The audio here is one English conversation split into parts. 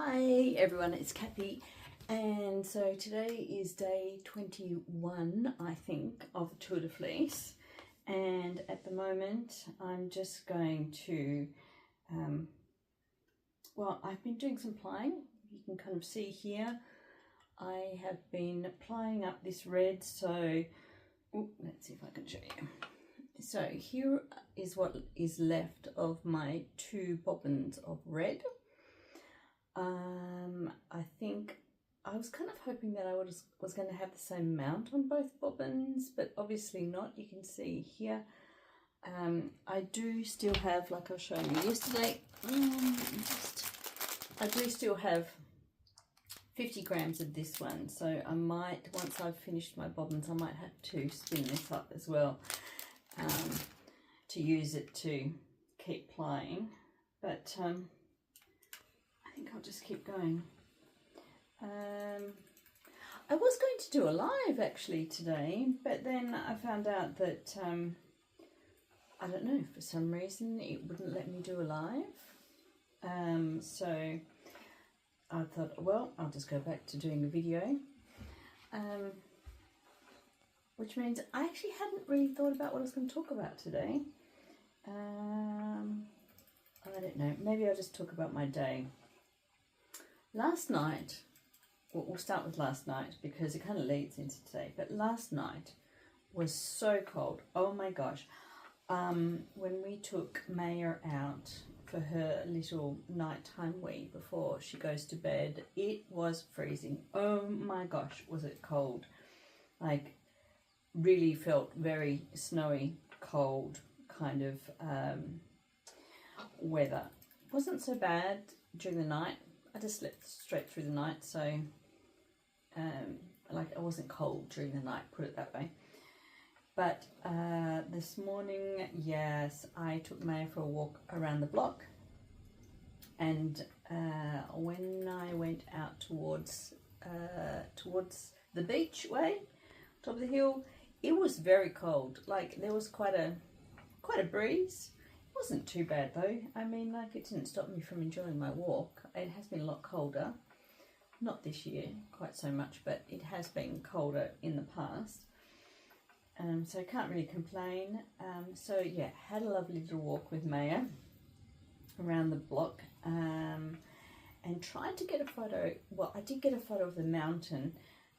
Hi everyone, it's Kathy, and so today is day 21, I think, of the Tour de Fleece, and at the moment I'm just going to, I've been doing some plying. You can kind of see here I have been plying up this red, so let's see if I can show you. So here is what is left of my 2 bobbins of red. I think I was kind of hoping that I was going to have the same amount on both bobbins, but obviously not. You can see here I do still have, like I was showing you yesterday, I do still have 50 grams of this one, so I might, once I've finished my bobbins, I might have to spin this up as well to use it to keep plying, but I think I'll just keep going. I was going to do a live actually today, but then I found out that I don't know, for some reason it wouldn't let me do a live. So I thought, well, I'll just go back to doing a video, which means I actually hadn't really thought about what I was going to talk about today. I don't know, maybe I'll just talk about my day. Last night, we'll start with last night because it kind of leads into today, but last night was so cold. Oh my gosh. When we took Maya out for her little nighttime wee before she goes to bed, it was freezing. Oh my gosh, was it cold. Like, really felt very snowy, cold kind of weather. Wasn't so bad during the night. I just slept straight through the night, so like I wasn't cold during the night, put it that way. But this morning, yes, I took Maya for a walk around the block, and when I went out towards the beach way, top of the hill, it was very cold. Like, there was quite a breeze. It wasn't too bad though. I mean, like, it didn't stop me from enjoying my walk. It has been a lot colder, not this year quite so much, but it has been colder in the past, so I can't really complain. So yeah, had a lovely little walk with Maya around the block, and tried to get a photo. Well, I did get a photo of the mountain.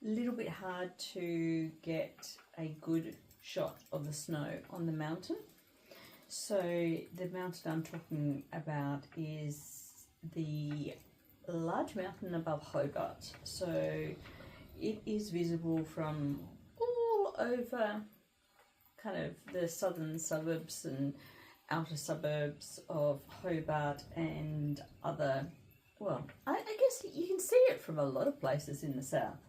A little bit hard to get a good shot of the snow on the mountain. So the mountain I'm talking about is the large mountain above Hobart. So it is visible from all over kind of the southern suburbs and outer suburbs of Hobart and other, well, I guess you can see it from a lot of places in the south,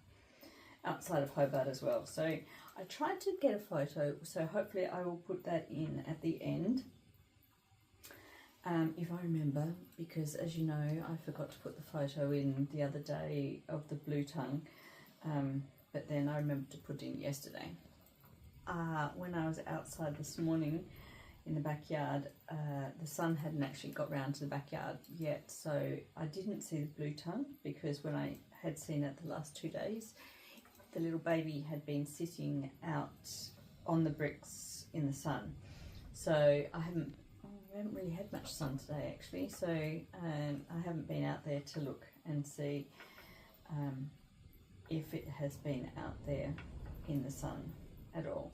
outside of Hobart as well. So I tried to get a photo, so hopefully I will put that in at the end, if I remember, because as you know, I forgot to put the photo in the other day of the blue tongue, but then I remembered to put it in yesterday. When I was outside this morning in the backyard, the sun hadn't actually got round to the backyard yet, so I didn't see the blue tongue, because when I had seen it the last 2 days, the little baby had been sitting out on the bricks in the sun. So I haven't really had much sun today actually, so I haven't been out there to look and see if it has been out there in the sun at all.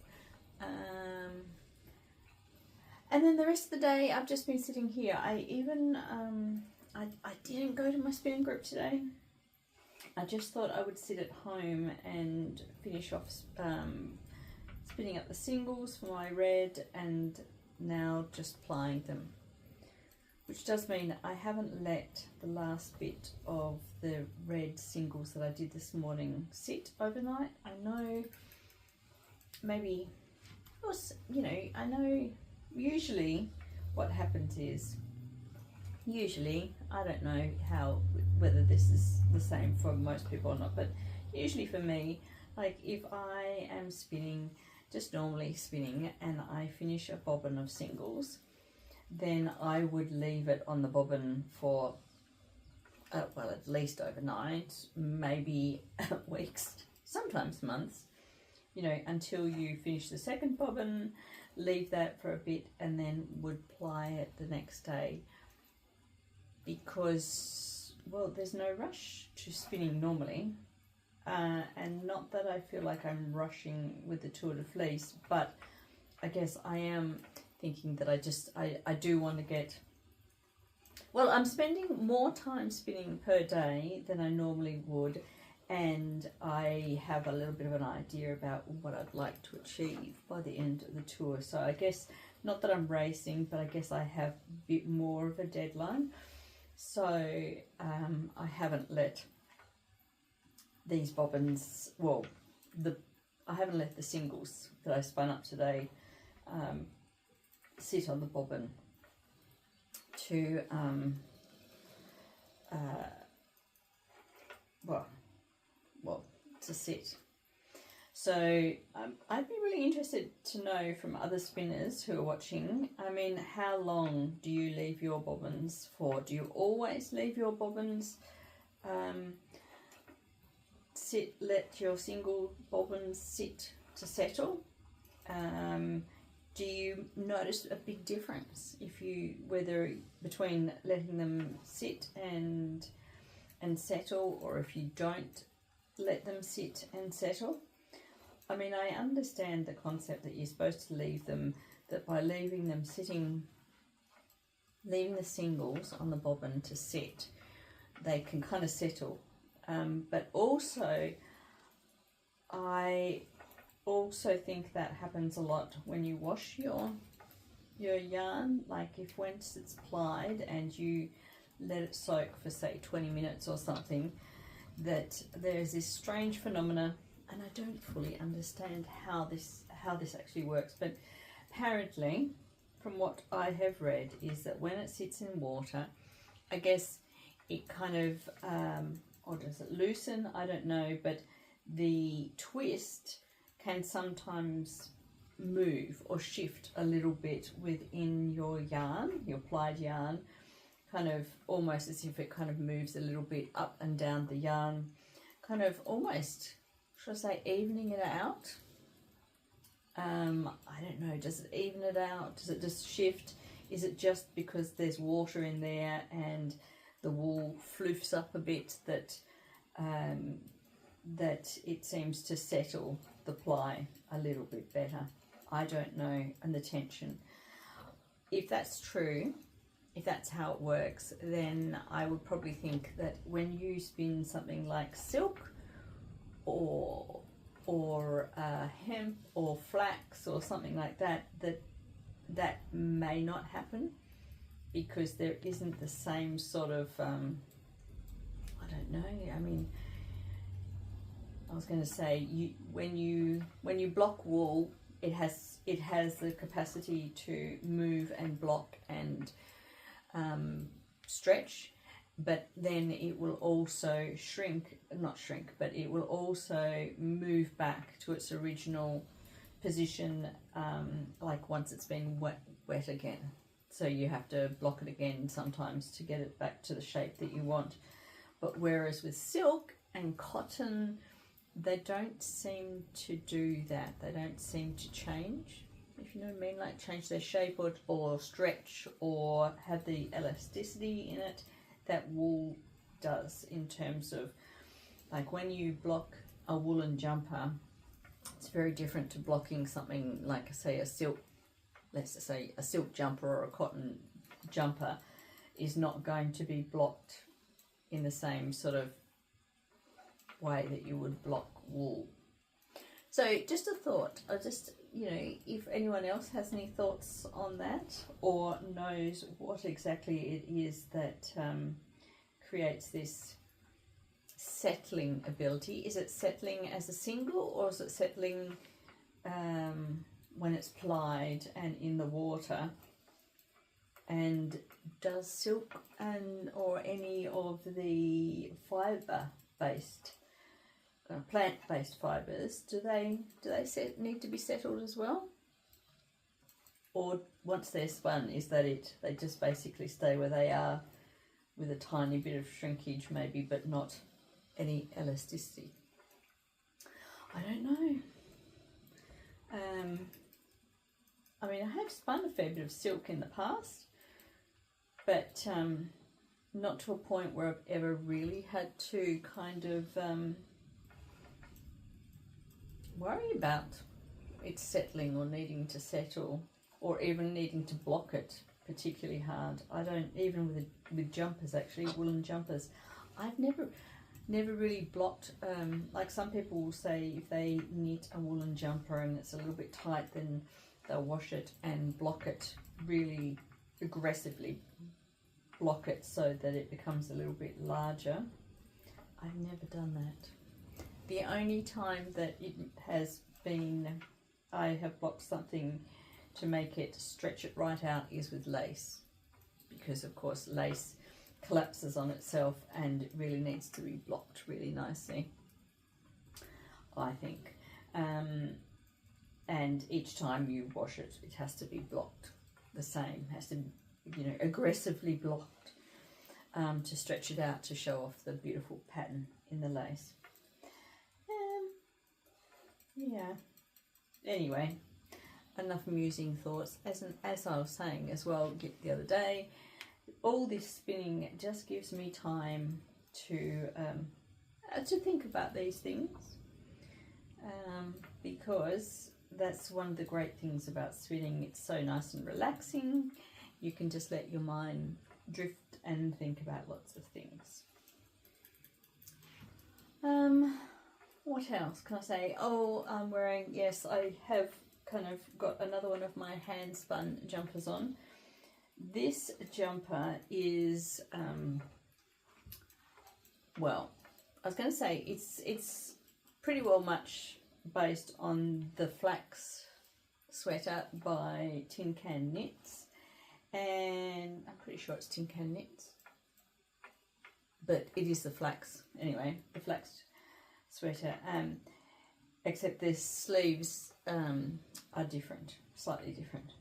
And then the rest of the day I've just been sitting here. I even I didn't go to my spinning group today. I just thought I would sit at home and finish off spinning up the singles for my red, and now just plying them, which does mean I haven't let the last bit of the red singles that I did this morning sit overnight. I know maybe, you know, I know usually what happens is, usually, I don't know whether this is the same for most people or not, but usually for me, like if I am spinning, just normally spinning, and I finish a bobbin of singles, then I would leave it on the bobbin for, well, at at least overnight, maybe weeks, sometimes months, you know, until you finish the second bobbin, leave that for a bit, and then would ply it the next day, because, well, there's no rush to spinning normally. And not that I feel like I'm rushing with the Tour de Fleece, but I guess I am thinking that I do want to get, well, I'm spending more time spinning per day than I normally would, and I have a little bit of an idea about what I'd like to achieve by the end of the tour. So I guess, not that I'm racing, but I guess I have a bit more of a deadline. So I haven't let these bobbins, well, I haven't let the singles that I spun up today sit on the bobbin to to sit. So I'd be really interested to know from other spinners who are watching, I mean, how long do you leave your bobbins for? Do you always leave your bobbins sit, let your single bobbins sit to settle? Do you notice a big difference whether between letting them sit and settle, or if you don't let them sit and settle? I mean, I understand the concept that you're supposed to leave them, that by leaving them sitting, leaving the singles on the bobbin to sit, they can kind of settle. But also, I also think that happens a lot when you wash your yarn. Like if once it's plied and you let it soak for say 20 minutes or something, that there's this strange phenomena, and I don't fully understand how this actually works, but apparently from what I have read is that when it sits in water, I guess it kind of or does it loosen? I don't know, but the twist can sometimes move or shift a little bit within your yarn, your plied yarn, kind of almost as if it kind of moves a little bit up and down the yarn, kind of almost, should I say, evening it out? I don't know, does it even it out? Does it just shift? Is it just because there's water in there and the wool floofs up a bit that it seems to settle the ply a little bit better? I don't know, and the tension. If that's true, if that's how it works, then I would probably think that when you spin something like silk or hemp or flax or something like that, that may not happen, because there isn't the same sort of I don't know, I mean, I was going to say, when you block wool, it has the capacity to move and block and stretch, but then it will also but it will also move back to its original position, like once it's been wet again. So you have to block it again sometimes to get it back to the shape that you want. But whereas with silk and cotton, they don't seem to do that. They don't seem to change, if you know what I mean, like change their shape or stretch or have the elasticity in it that wool does, in terms of, like, when you block a woolen jumper, it's very different to blocking something like, say, a silk, let's just say a silk jumper or a cotton jumper is not going to be blocked in the same sort of way that you would block wool. So just a thought, you know, if anyone else has any thoughts on that, or knows what exactly it is that creates this settling ability. Is it settling as a single, or is it settling when it's plied and in the water? And does silk or any of the fibre-based plant-based fibres, do they need to be settled as well? Or once they're spun, is that it? They just basically stay where they are with a tiny bit of shrinkage maybe, but not any elasticity. I don't know. I mean, I have spun a fair bit of silk in the past, but not to a point where I've ever really had to kind of worry about it settling or needing to settle, or even needing to block it particularly hard. I don't, even with jumpers, actually, woolen jumpers, I've never really blocked, like some people will say if they knit a woolen jumper and it's a little bit tight, then they'll wash it and block it, really aggressively block it so that it becomes a little bit larger. I've never done that. The only time that it has been, I have blocked something to make it stretch it right out is with lace, because of course lace collapses on itself and it really needs to be blocked really nicely, I think. And each time you wash it, it has to be blocked the same, has to, you know, aggressively blocked to stretch it out to show off the beautiful pattern in the lace. Yeah. Anyway, enough amusing thoughts. As I was saying as well the other day, all this spinning just gives me time to think about these things, because that's one of the great things about spinning. It's so nice and relaxing. You can just let your mind drift and think about lots of things. What else can I say? Oh, I'm wearing, yes, I have kind of got another one of my hand spun jumpers on. This jumper is, well, I was going to say it's pretty well much based on the flax sweater by Tin Can Knits, and I'm pretty sure it's Tin Can Knits, but it is the flax anyway, the flax sweater, except the sleeves are different, slightly different.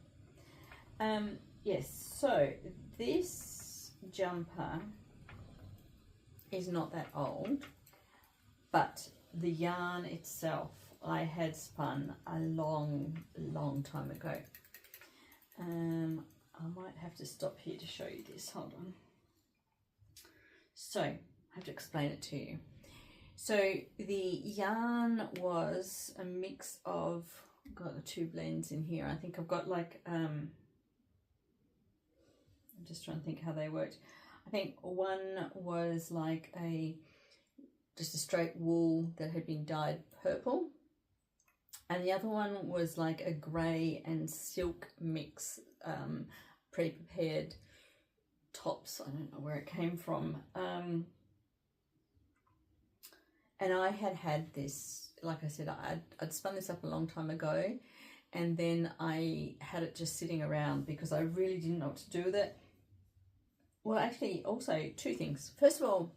Yes, so this jumper is not that old, but the yarn itself I had spun a long time ago. I might have to stop here to show you this, hold on. So, I have to explain it to you. So the yarn was a mix of, I've got the two blends in here. I think I've got like, I'm just trying to think how they worked. I think one was like just a straight wool that had been dyed purple, and the other one was like a grey and silk mix, pre-prepared tops. I don't know where it came from. And I had this, like I said, I'd spun this up a long time ago, and then I had it just sitting around because I really didn't know what to do with it. Well, actually, also two things. First of all,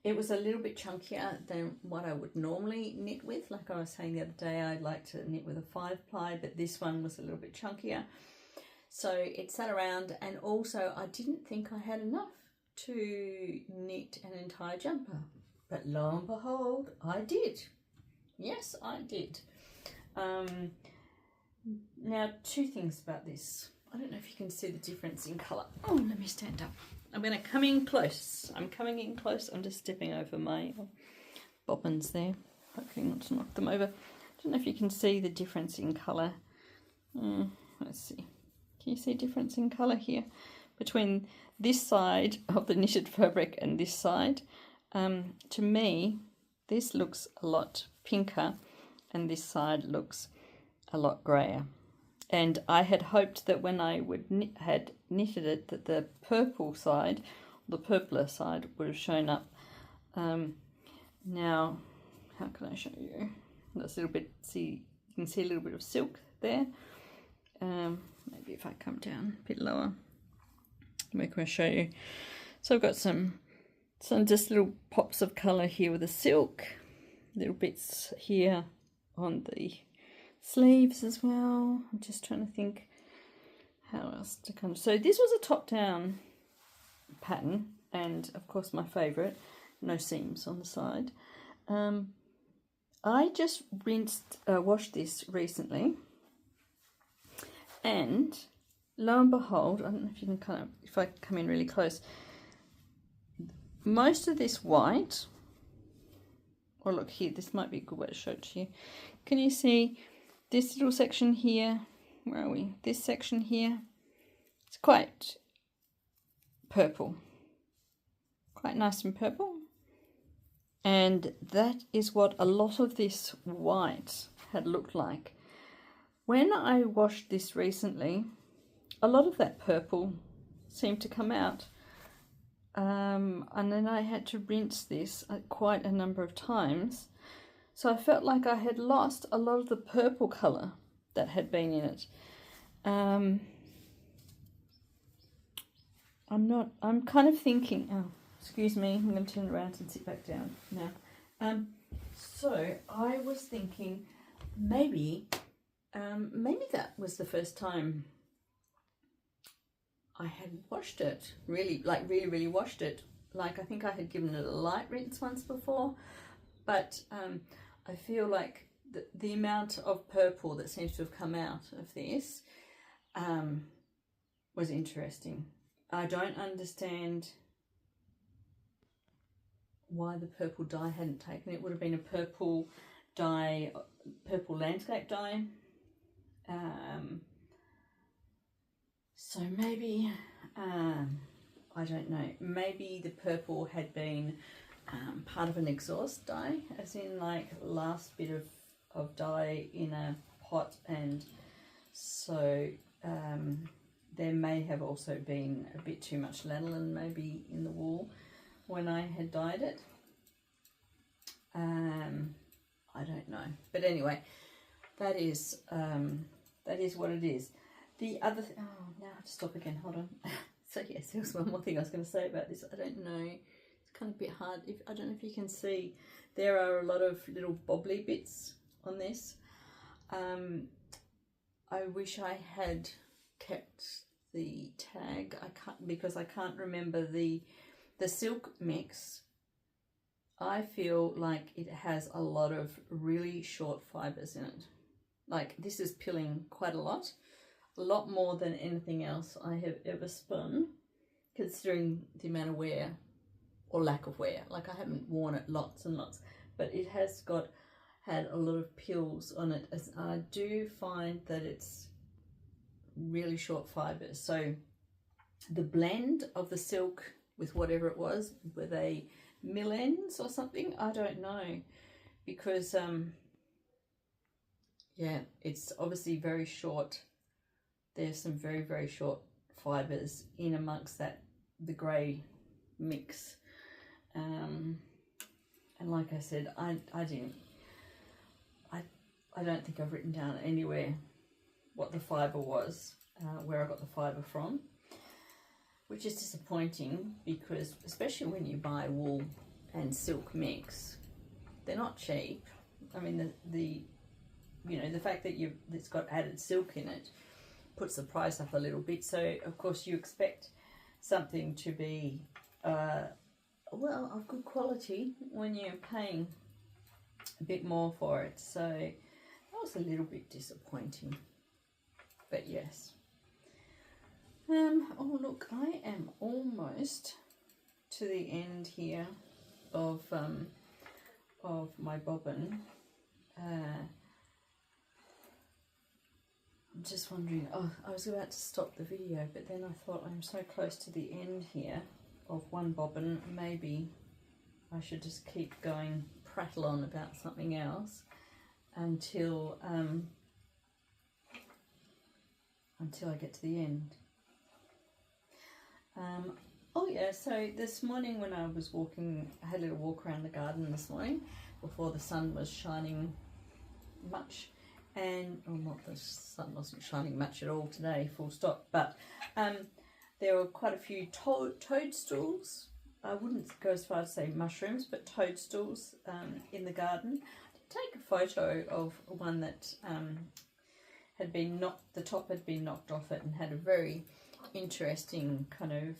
it was a little bit chunkier than what I would normally knit with. Like I was saying the other day, I'd like to knit with a 5-ply, but this one was a little bit chunkier. So it sat around, and also I didn't think I had enough to knit an entire jumper. But lo and behold, I did. Yes, I did. Now, two things about this. I don't know if you can see the difference in colour. Oh, let me stand up. I'm going to come in close. I'm coming in close. I'm just stepping over my bobbins there. Hopefully not to knock them over. I don't know if you can see the difference in colour. Let's see. Can you see difference in colour here between this side of the knitted fabric and this side? To me, this looks a lot pinker and this side looks a lot grayer. And I had hoped that when I had knitted it, that the purple side, the purpler side, would have shown up. Now, how can I show you? That's a little bit, see, you can see a little bit of silk there. Maybe if I come down a bit lower, where can I show you? So I've got some just little pops of colour here with the silk, little bits here on the sleeves as well. I'm just trying to think how else to come. So this was a top down pattern, and of course my favourite, no seams on the side. I just washed this recently, and lo and behold, I don't know if you can if I come in really close, most of this white, or look here, this might be a good way to show it to you. Can you see this little section here? Where are we? This section here, it's quite purple, quite nice and purple. And that is what a lot of this white had looked like. When I washed this recently, a lot of that purple seemed to come out. And then I had to rinse this quite a number of times. So I felt like I had lost a lot of the purple colour that had been in it. I'm kind of thinking, oh, excuse me, I'm going to turn around and sit back down now. So I was thinking maybe that was the first time I had washed it, really washed it. Like, I think I had given it a light rinse once before, but I feel like the amount of purple that seems to have come out of this was interesting. I don't understand why the purple dye hadn't taken. It would have been a purple dye, purple landscape dye. So maybe, I don't know, maybe the purple had been part of an exhaust dye, as in like last bit of dye in a pot, and so there may have also been a bit too much lanolin maybe in the wool when I had dyed it. I don't know, but anyway, that is what it is. The other thing, oh, now I have to stop again, hold on. So yes, there was one more thing I was going to say about this. I don't know, it's kind of a bit hard. I don't know if you can see, there are a lot of little bobbly bits on this. I wish I had kept the tag. I can't, because I can't remember the silk mix. I feel like it has a lot of really short fibres in it. Like, this is pilling quite a lot more than anything else I have ever spun, considering the amount of wear or lack of wear. Like, I haven't worn it lots and lots, but it has had a lot of pills on it. As I do find that it's really short fibres. So the blend of the silk with whatever it was, were they mill ends or something? I don't know, because yeah, it's obviously very short. There's some very, very short fibres in amongst that, the grey mix. And like I said, I don't think I've written down anywhere what the fibre was, where I got the fibre from, which is disappointing, because especially when you buy wool and silk mix, they're not cheap. I mean, the fact that it's got added silk in it puts the price up a little bit. So of course you expect something to be well, of good quality when you're paying a bit more for it. So that was a little bit disappointing, but yes. Oh look, I am almost to the end here of my bobbin. I'm just wondering, I was about to stop the video, but then I thought, I'm so close to the end here of one bobbin, maybe I should just keep going, prattle on about something else until I get to the end. Oh yeah, so this morning when I was walking, I had a little walk around the garden this morning before the sun was shining much. And the sun wasn't shining much at all today, full stop, but there were quite a few toadstools. I wouldn't go as far as to say mushrooms, but toadstools in the garden. I did take a photo of one that had been the top had been knocked off it, and had a very interesting kind of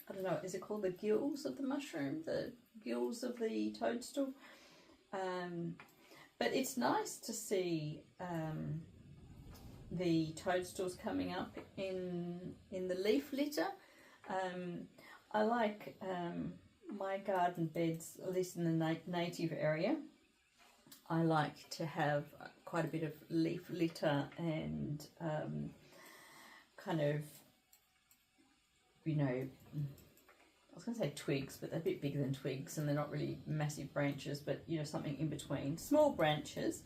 I don't know, is it called the gills of the mushroom, the gills of the toadstool? But it's nice to see the toadstools coming up in the leaf litter. I like my garden beds, at least in the native area, I like to have quite a bit of leaf litter and kind of, you know, I was going to say twigs, but they're a bit bigger than twigs and they're not really massive branches, but, you know, something in between. Small branches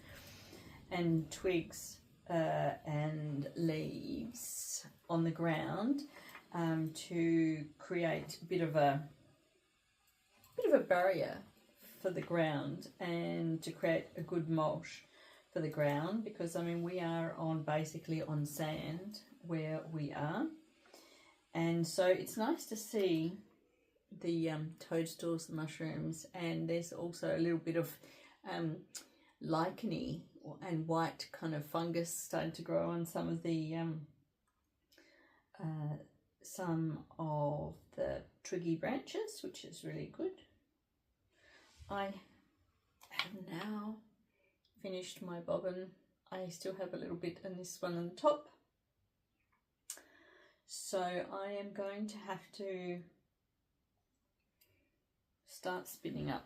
and twigs and leaves on the ground to create a bit of a barrier for the ground and to create a good mulch for the ground, because I mean we are basically on sand where we are, and so it's nice to see the toadstools, the mushrooms, and there's also a little bit of licheny and white kind of fungus starting to grow on some of the twiggy branches, which is really good. I have now finished my bobbin. I still have a little bit in this one on the top, so I am going to have to start spinning up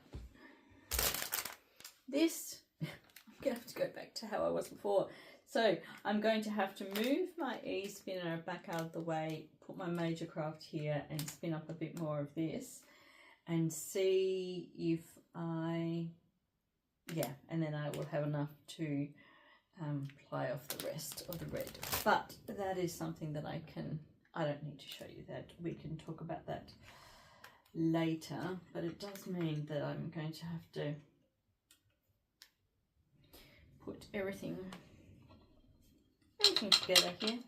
this. I'm going to have to go back to how I was before. So I'm going to have to move my e-spinner back out of the way, put my Major Craft here and spin up a bit more of this and see if and then I will have enough to ply off the rest of the red. But that is something that I don't need to show you that. We can talk about that later, but it does mean that I'm going to have to put everything together here,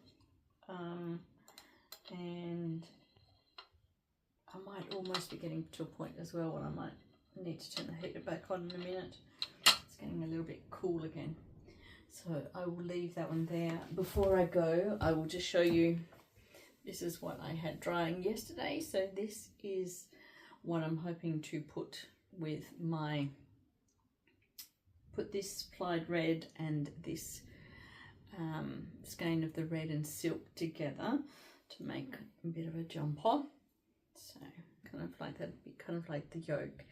and I might almost be getting to a point as well when I might need to turn the heater back on in a minute. It's getting a little bit cool again, so I will leave that one there. Before I go, I will just show you, this is what I had drying yesterday. So this is what I'm hoping to put with put this plied red and this skein of the red and silk together to make a bit of a jumper. So kind of like that, kind of like the yoke,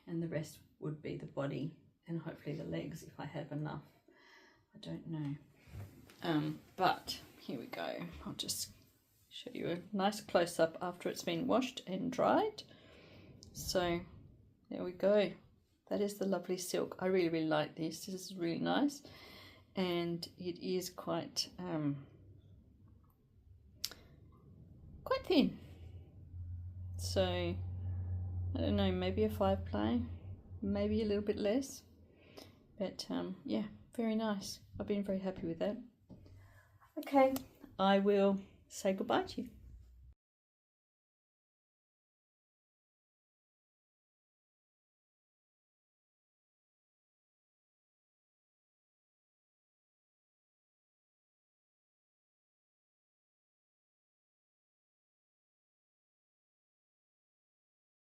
and the rest would be the body and hopefully the legs if I have enough. I don't know. But here we go. I'll just show you a nice close-up after it's been washed and dried. So there we go. That is the lovely silk. I really, really like this. This is really nice, and it is quite thin. So I don't know, maybe a 5 play, maybe a little bit less, but yeah, very nice. I've been very happy with that. Okay, I will say goodbye to you.